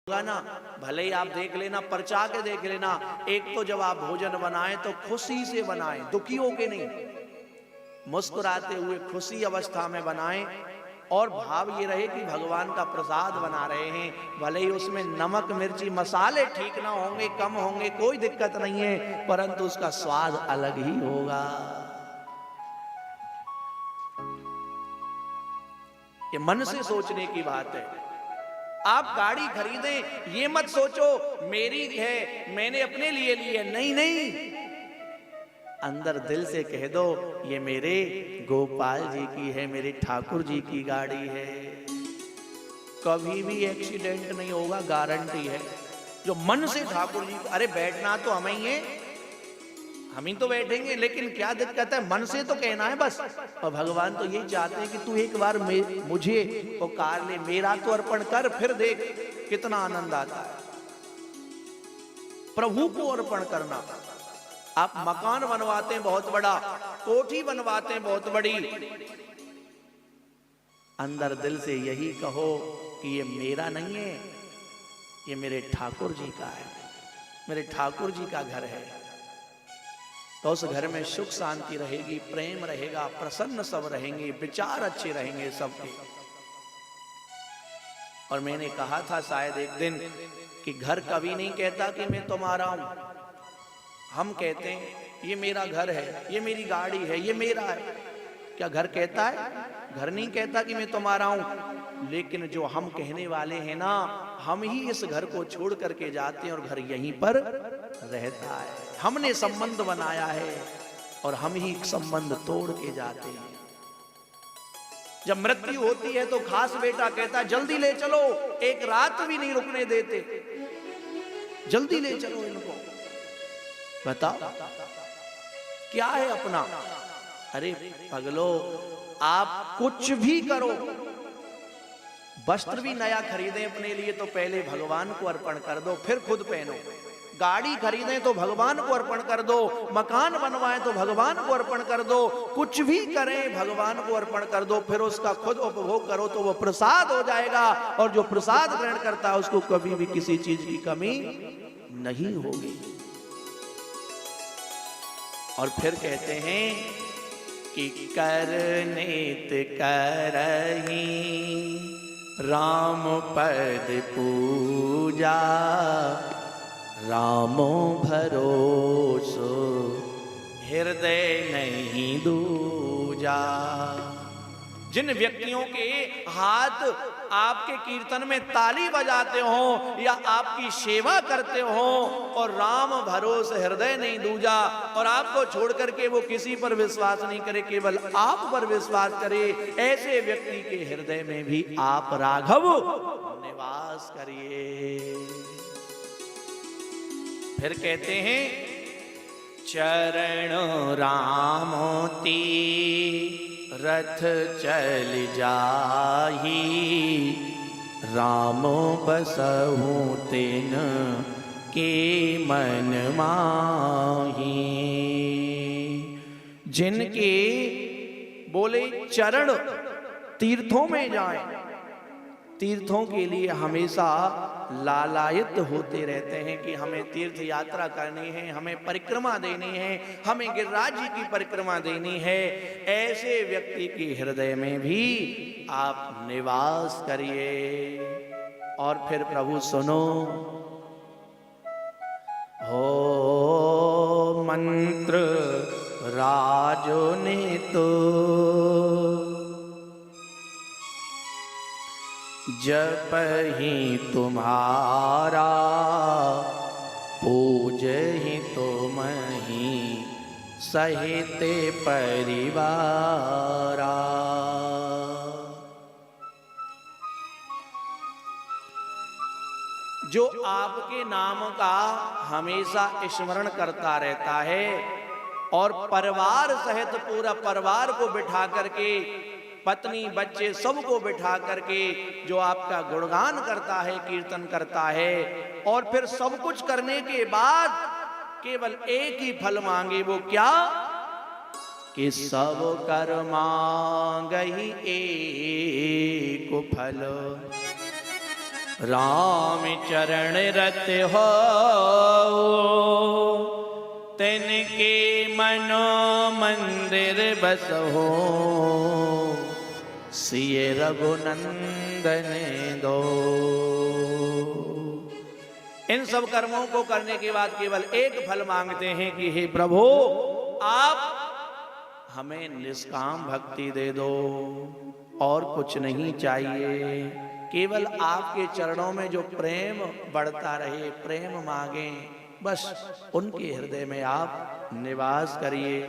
होगा ना, भले ही आप देख लेना, परचा के देख लेना। एक तो जब आप भोजन बनाएं तो खुशी से बनाएं, दुखी होके नहीं, मुस्कुराते हुए खुशी अवस्था में बनाएं। और भाव ये रहे कि भगवान का प्रसाद बना रहे हैं, भले ही उसमें नमक मिर्ची मसाले ठीक ना होंगे, कम होंगे, कोई दिक्कत नहीं है, परंतु उसका स्वाद अलग ही होगा। ये मन से सोचने की बात है। आप गाड़ी खरीदें, ये मत सोचो मेरी है, मैंने अपने लिए ली है, नहीं नहीं, अंदर दिल से कह दो ये मेरे गोपाल जी की है, मेरे ठाकुर जी की गाड़ी है। कभी भी एक्सीडेंट नहीं होगा, गारंटी है। जो मन से ठाकुर जी, अरे बैठना तो हम ही है, हम ही तो बैठेंगे, लेकिन क्या दिक्कत है, मन से तो कहना है बस। और भगवान तो यही चाहते हैं कि तू एक बार मुझे पुकार ले, मेरा तो अर्पण कर, फिर देख कितना आनंद आता है। प्रभु को अर्पण करना। आप मकान बनवाते हैं बहुत बड़ा, कोठी बनवाते हैं बहुत बड़ी, अंदर दिल से यही कहो कि ये मेरा नहीं है, ये मेरे ठाकुर जी का है, मेरे ठाकुर जी का घर है। तो उस घर में सुख शांति रहेगी, प्रेम रहेगा, प्रसन्न सब रहेंगे, विचार अच्छे रहेंगे सबके। और मैंने कहा था शायद एक दिन कि घर कभी नहीं कहता कि मैं तुम्हारा हूं, हम कहते हैं ये मेरा घर है, ये मेरी गाड़ी है, ये मेरा है। क्या घर कहता है? घर नहीं कहता कि मैं तुम्हारा हूं, लेकिन जो हम कहने वाले हैं ना, हम ही इस घर को छोड़ करके जाते हैं और घर यहीं पर रहता है। हमने संबंध बनाया है और हम ही संबंध तोड़ के जाते हैं। जब मृत्यु होती है तो खास बेटा कहता है जल्दी ले चलो, एक रात भी नहीं रुकने देते, जल्दी ले चलो इनको। बताओ क्या है अपना? अरे पगलो, आप कुछ भी करो, वस्त्र भी नया खरीदें अपने लिए तो पहले भगवान को अर्पण कर दो, फिर खुद पहनो। गाड़ी खरीदें तो भगवान को अर्पण कर दो, मकान बनवाएं तो भगवान को अर्पण कर दो, कुछ भी करें भगवान को अर्पण कर दो, फिर उसका खुद उपभोग करो तो वो प्रसाद हो जाएगा। और जो प्रसाद ग्रहण करता है उसको कभी भी किसी चीज की कमी नहीं होगी। और फिर कहते हैं कि करनेत करही राम पद पूजा, रामो भरोसो हृदय नहीं दूजा। जिन व्यक्तियों के हाथ आपके कीर्तन में ताली बजाते हो या आपकी सेवा करते हो और राम भरोसे हृदय नहीं दूजा, और आपको छोड़ करके वो किसी पर विश्वास नहीं करे, केवल आप पर विश्वास करे, ऐसे व्यक्ति के हृदय में भी आप राघव निवास करिए। फिर कहते हैं चरण रामोती रथ चल जाही, रामो बसहु तिन के मन माही। जिनके बोले चरण तीर्थों में जाएं, तीर्थों के लिए हमेशा लालायित होते रहते हैं कि हमें तीर्थ यात्रा करनी है, हमें परिक्रमा देनी है, हमें गिरिराज जी की परिक्रमा देनी है। ऐसे व्यक्ति के हृदय में भी आप निवास करिए। और फिर प्रभु सुनो, हो मंत्र राजो ने तो जप ही तुम्हारा, पूज ही तुम ही सहित परिवारा। जो आपके नाम का हमेशा स्मरण करता रहता है और परिवार सहित पूरा परिवार को बिठा करके, पत्नी बच्चे सबको बिठा करके जो आपका गुणगान करता है, कीर्तन करता है, और फिर सब कुछ करने के बाद केवल एक ही फल मांगे, वो क्या? कि सब कर मांगहि एक फल। राम चरण रत हो तिनके मनो मंदिर बस हो सिय रघुनंदन दो। इन सब कर्मों को करने के बाद केवल एक फल मांगते हैं कि हे प्रभु आप हमें निष्काम भक्ति दे दो और कुछ नहीं चाहिए, केवल आपके चरणों में जो प्रेम बढ़ता रहे, प्रेम मांगे, बस उनके हृदय में आप निवास करिए।